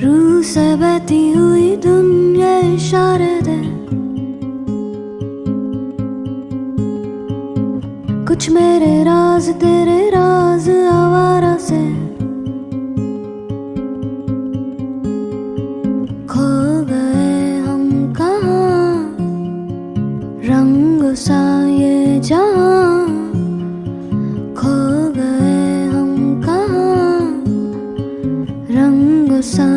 रूह से बहती हुई धुन ये इशारे दे, कुछ मेरे राज तेरे राज आवारा से। खो गए हम कहाँ, रंग सा ये जहाँ। खो गए हम कहाँ, रंग सा